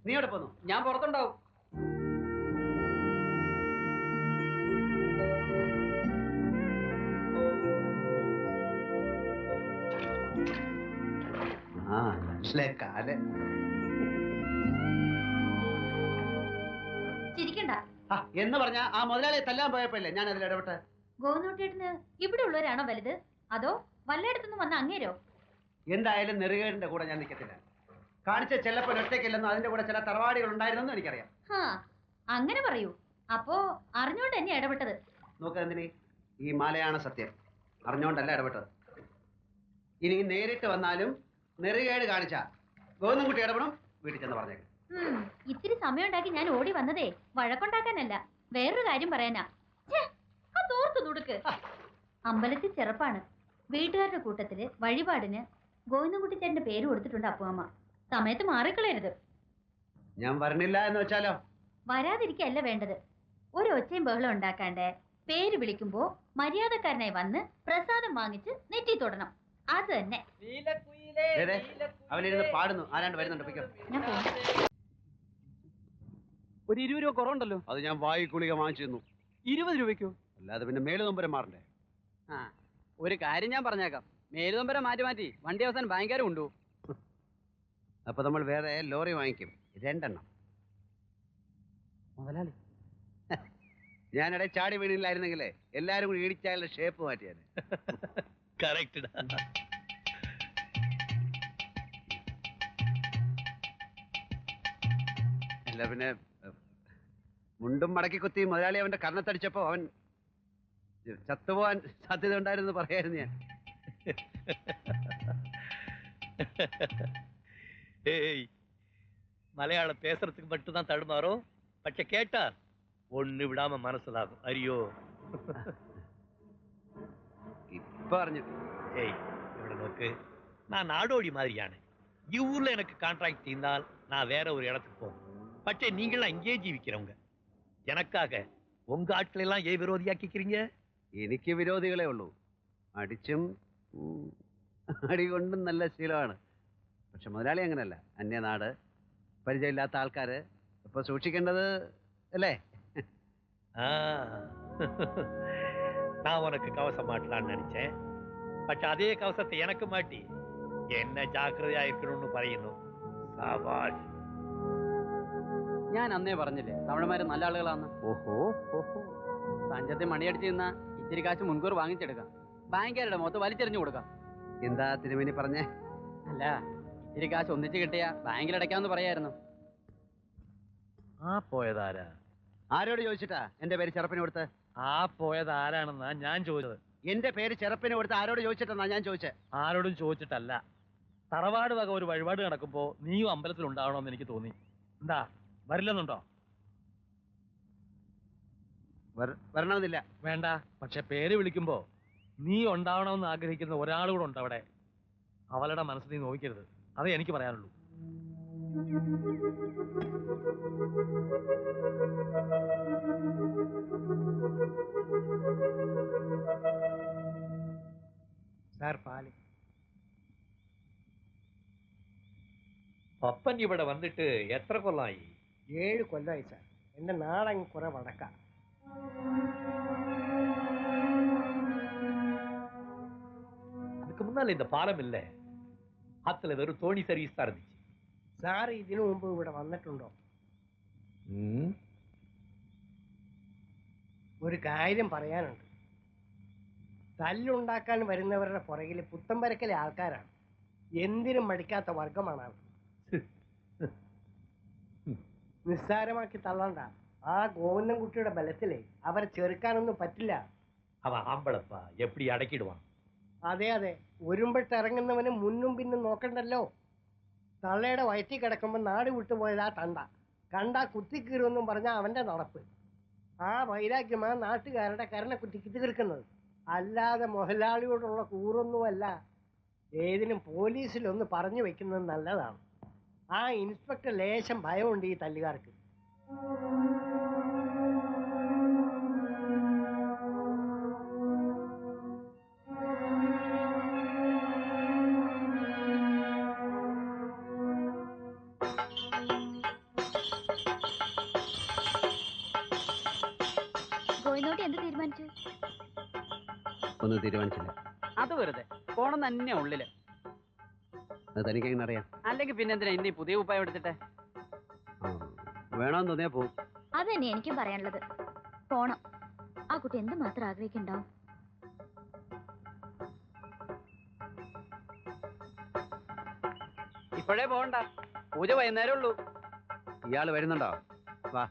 നീ എവിടെ പോന്നു? ഞാൻ പുറത്തുണ്ടാവും. ചിരിക്കണ്ട എന്ന് പറഞ്ഞ ആ മുതലാളിയെ തല്ലാൻ പോയപ്പോല്ലേ ഞാൻ അതിൽ ഇടപെട്ടെ. ഗോവിന്ദേട്ടന് ഇവിടെ ഉള്ളവരാണോ വലുത്, അതോ വല്ലയിടത്തുനിന്ന് വന്ന അങ്ങേരോ? എന്തായാലും നെറുകേടിന്റെ കൂടെ ഞാൻ നിൽക്കത്തില്ല. കാണിച്ച ചെല്ലപ്പൻ ഒറ്റയ്ക്കില്ലെന്നോ അതിന്റെ കൂടെ ചില തറവാടികൾ ഉണ്ടായിരുന്നെന്നും എനിക്കറിയാം. അങ്ങനെ പറയൂ. അപ്പോ അറിഞ്ഞോണ്ട് തന്നെ ഇടപെട്ടത്. നോക്കന്തിനി, ഈ മാലയാണ് സത്യം. അറിഞ്ഞോണ്ടല്ല ഇടപെട്ടത്. ഇനി നേരിട്ട് വന്നാലും നെറുകേട് കാണിച്ച ഗോവിന്ദൻകുട്ടി ഇടപെടും. വീട്ടിൽ ചെന്ന് പറഞ്ഞേക്കും. ഇത്തിരി സമയം ഉണ്ടാക്കി ഞാൻ ഓടി വന്നതേ വഴക്കുണ്ടാക്കാനല്ല, വേറൊരു കാര്യം പറയാനാ. തോർത്തു നുടുക്ക്. അമ്പലത്തിൽ ചെറുപ്പാണ്. വീട്ടുകാരുടെ കൂട്ടത്തില് വഴിപാടിന് ഗോവിന്ദൻകുട്ടി ചേട്ടന്റെ പേര് കൊടുത്തിട്ടുണ്ട് അപ്പുഅമ്മ. സമയത്ത് മാറിക്കളയരുത്. ഞാൻ വരണില്ല എന്ന് വെച്ചാലോ? വരാതിരിക്കല്ല വേണ്ടത്. ഒരു ഒച്ചയും ബഹളം ഉണ്ടാക്കാണ്ട് പേര് വിളിക്കുമ്പോ മര്യാദക്കാരനായി വന്ന് പ്രസാദം വാങ്ങിച്ച് നെറ്റി തൊടണം. അത് തന്നെ. അവനിരുന്ന് പാടുന്നു. ആരാണ്ട് വരുന്നുണ്ട്. ഞാൻ ഒരു 20 രൂപ കുറവുണ്ടല്ലോ. അത് ഞാൻ വായി ഗുളിക വാങ്ങിച്ചിരുന്നു. 20 രൂപയ്ക്കോ? അല്ലാതെ പിന്നെ മേലുനൊമ്പരം മാറണ്ടേ? ഒരു കാര്യം ഞാൻ പറഞ്ഞേക്കാം. മേലുനൊമ്പരം മാറ്റി വണ്ടി അവസാനം ഭയങ്കര ഉണ്ടോ? അപ്പൊ നമ്മൾ വേറെ ലോറി വാങ്ങിക്കും, 2 എണ്ണം. മുതലാളി, ഞാനിടെ ചാടി വീണില്ലായിരുന്നെങ്കിലേ എല്ലാരും കൂടി ഇടിച്ചാലുള്ള ഷേപ്പ് മാറ്റിയാൽ. കറക്റ്റ്. അല്ല പിന്നെ മുണ്ടും മടക്കി കുത്തി മുതലാളി അവന്റെ കർണത്തടിച്ചപ്പോ അവൻ ചത്തുപോകാൻ സാധ്യത ഉണ്ടായിരുന്നു പറയായിരുന്നു ഞാൻ. ஏய், மலையாளம் பேசுறதுக்கு மட்டும்தான் தடுமாறும். பச்சை கேட்டா ஒண்ணு விடாம மனசுலாகும். அறியோ? இப்ப அறிഞ്ഞിട്ട്. ஏய், ഇവിടെ നോക്ക്. நான் நாடோடி மாதிரியான ஊர்ல எனக்கு கான்ட்ராக்ட் தீர்ந்தால் நான் வேற ஒரு இடத்துக்கு போகும். பச்சை நீங்களாம் இங்கே ஜீவிக்கிறவங்க. எனக்காக உங்க ஆட்கள் எல்லாம் ஏன் விரோதியாக்கிக்கிறீங்க? എനിക്ക് വിരോധികളെ ഉള്ളൂ. അടിച്ചും അടി കൊണ്ടും നല്ല ശീലമാണ്. പക്ഷെ മുതലാളി അങ്ങനല്ല. അന്യനാട്, പരിചയമില്ലാത്ത ആൾക്കാര്. ഇപ്പൊ സൂക്ഷിക്കേണ്ടത് അല്ലേ? நான் உனக்கு கவசம் மாட்டலான்னு நினைச்சேன். പക്ഷെ അതേ കവസത്തെ എനക്ക് മാറ്റി എന്നെ ജാഗ്രതയായിരിക്കണമെന്ന് പറയുന്നു. സാബാഷ്. ഞാൻ അന്നേ പറഞ്ഞില്ലേ തമിഴന്മാര് നല്ല ആളുകളാന്ന്. ഓഹോ ഓഹോ. തഞ്ചത്തെ മണിയടിച്ച് നിന്നാ ഇത്തിരി കാശ് മുൻകൂർ വാങ്ങിച്ചെടുക്കാം. ബാങ്കുകാരുടെ മുഖത്ത് വലിച്ചെറിഞ്ഞു കൊടുക്കാം. എന്താ തിരുമേനി പറഞ്ഞേ? അല്ല, ഇത്തിരി കാശ് ഒന്നിച്ച് കിട്ടിയ ബാങ്കിലടയ്ക്കാമെന്ന് പറയായിരുന്നു. ആ പോയതാരാ? ആരോട് ചോദിച്ചിട്ടാ എന്റെ പേര് ചെറുപ്പിന് കൊടുത്ത്? ആ പോയത് ആരാണെന്നാ ഞാൻ ചോദിച്ചത്. എന്റെ പേര് ചെറുപ്പിന് കൊടുത്ത് ആരോട് ചോദിച്ചിട്ടെന്നാ ഞാൻ ചോദിച്ചത്. ആരോടും ചോദിച്ചിട്ടല്ല. തറവാട് വക ഒരു വഴിപാട് നടക്കുമ്പോ നീയും അമ്പലത്തിൽ ഉണ്ടാവണമെന്ന് എനിക്ക് തോന്നി. എന്താ വരില്ലെന്നുണ്ടോ? വരണമെന്നില്ല. വേണ്ട. പക്ഷെ പേര് വിളിക്കുമ്പോ നീ ഉണ്ടാവണമെന്ന് ആഗ്രഹിക്കുന്ന ഒരാൾ കൂടെ ഉണ്ട് അവിടെ. അവളുടെ മനസ്സ് നീ നോക്കരുത്. അതേ എനിക്ക് പറയാനുള്ളൂ. സാർ പാല്. പപ്പൻ ഇവിടെ വന്നിട്ട് എത്ര കൊല്ലമായി? 7 കൊല്ലമായി സാർ. എന്റെ നാടങ്ങ് കുറെ വടക്ക. அதுக்கு முன்னால இந்த பாலம் இல்ல. ஆத்துல வெறும் தோணி சர்வீஸ் தான் இருந்துச்சு. സാർ ഇതിനു മുമ്പ് ഇവിടെ വന്നിട്ടുണ്ടോ? ഒരു കാര്യം പറയാനുണ്ട്. തല്ലുണ്ടാക്കാൻ വരുന്നവരുടെ പുറകിൽ പുത്തമ്പരക്കലെ ആൾക്കാരാണ്. എന്തിനും മടിക്കാത്ത വർഗമാണ് അവർ. നിസ്സാരമാക്കി തള്ളണ്ട. ആ ഗോവിന്ദൻകുട്ടിയുടെ ബലത്തിലെ അവരെ ചെറുക്കാനൊന്നും പറ്റില്ല. அவன் ஆம்பளப்பா, எப்படி அடக்கிடுவான்? അതെ അതെ, ഒരുമ്പെട്ടിറങ്ങുന്നവന് മുന്നും പിന്നും നോക്കണ്ടല്ലോ. തള്ളയുടെ വയറ്റിൽ കിടക്കുമ്പോൾ നാട് വിട്ടുപോയതാ തണ്ട. കണ്ടാ കുത്തിക്കീറുമെന്നും പറഞ്ഞാൽ അവന്റെ നടപ്പ്. ആ വൈരാഗ്യമാ നാട്ടുകാരുടെ കരണക്കുറ്റിക്ക് തീർക്കുന്നത്. അല്ലാതെ മുതലാളിയോടുള്ള കൂറൊന്നുമല്ല. ഏതിനും പോലീസിലൊന്ന് പറഞ്ഞു വെക്കുന്നത് നല്ലതാണ്. ആ ഇൻസ്പെക്ടർ ലേശം ഭയമുണ്ട് ഈ തല്ലുകാർക്ക്. തീരുമാനിച്ചു? ഒന്നും തീരുമാനിച്ചില്ല. അത് വെറുതെ പോണം തന്നെ ഉള്ളില്. അത് തനിക്ക് എങ്ങനെ അറിയാം? അല്ലെങ്കിൽ പിന്നെ എന്തിനാ ഇന്ന് ഈ പുതിയ ഉപ്പായം എടുത്തിട്ടെ? വേണമെന്ന് തോന്നിയാ പോവും. അത് തന്നെ എനിക്കും പറയാനുള്ളത്. പോണം. ആ കുട്ടി എന്ത് മാത്രം ആഗ്രഹിക്കുന്നുണ്ടാവും. ഇപ്പോഴേ പോകണ്ട, പൂജ വൈകുന്നേരം ഉള്ളൂ. ഇയാള് വരുന്നുണ്ടോ? വാ.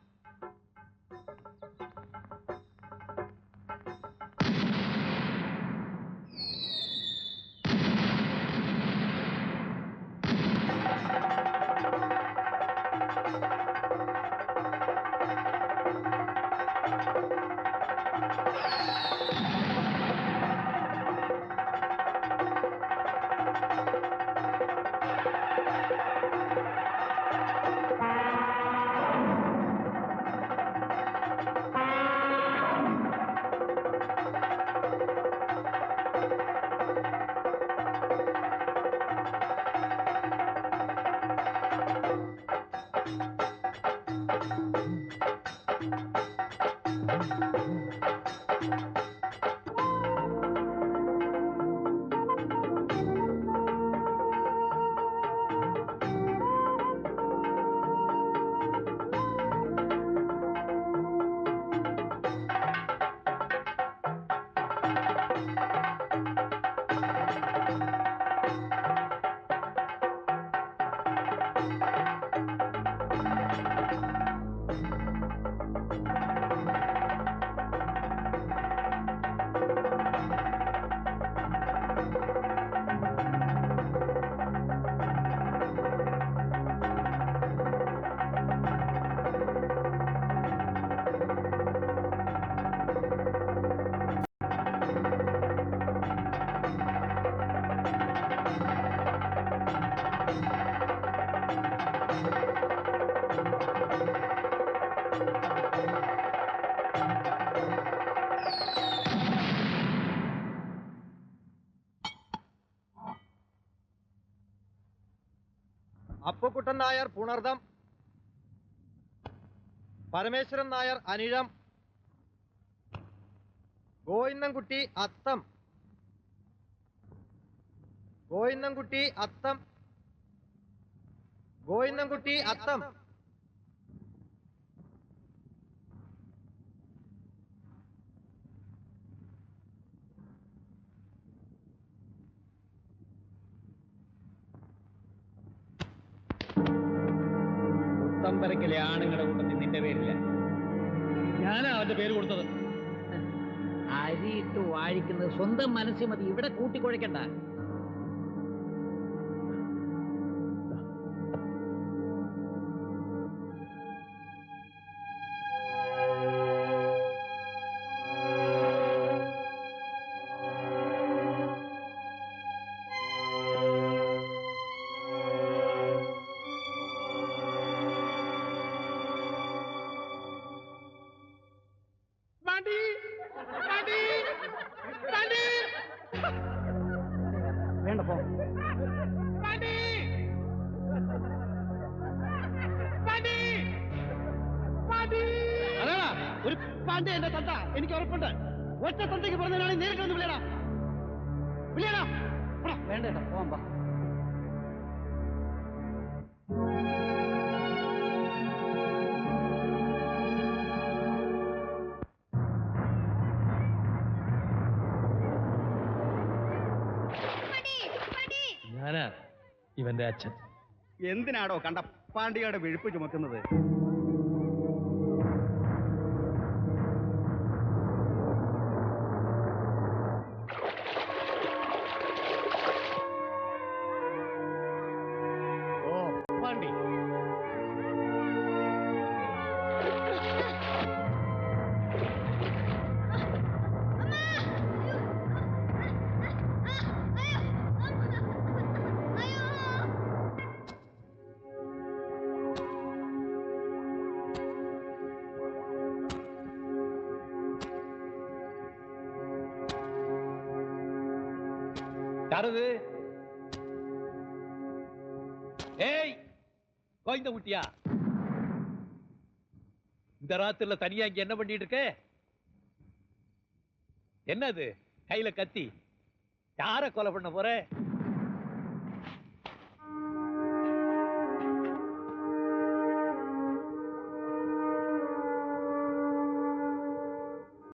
അപ്പുക്കുട്ടൻ നായർ പുണർദം, പരമേശ്വരൻ നായർ അനിഴം, ഗോവിന്ദൻകുട്ടി അത്തം, ഗോവിന്ദൻകുട്ടി അത്തം, ഗോവിന്ദൻകുട്ടി അത്തം. ഉത്തമ്പരക്കലെ ആണുങ്ങളുടെ കൂട്ടത്തിൽ നിന്റെ പേരില്ല. ഞാനാ അവന്റെ പേര് കൊടുത്തത്. അരിയിട്ട് വാഴിക്കുന്നത് സ്വന്തം മനസ്സിൽ മതി, ഇവിടെ കൂട്ടിക്കുഴയ്ക്കണ്ട. വേണ്ട പോ. അതാ ഒരു പാണ്ഡ്യ എന്റെ തന്ത, എനിക്ക് ഉറപ്പുണ്ട്. ഒറ്റ തന്തയ്ക്ക് പറഞ്ഞാണ് നേരിട്ട് വന്ന് വിളിയടാ, വിളിയടാ. വേണ്ട കേട്ടോ, പോവാൻ പാ. ഞാനാ ഇവന്റെ അച്ഛൻ. എന്തിനാടോ കണ്ട പാണ്ഡികയുടെ വിഴുപ്പ് ചുമക്കുന്നത്? ഓ പാണ്ഡി, யாரது? ஏய், கோயந்த குட்டியா, இந்த ராத்திரில தனியா இங்க என்ன பண்ணிட்டு இருக்க? என்னது கையில கத்தி யார கொலை பண்ண போற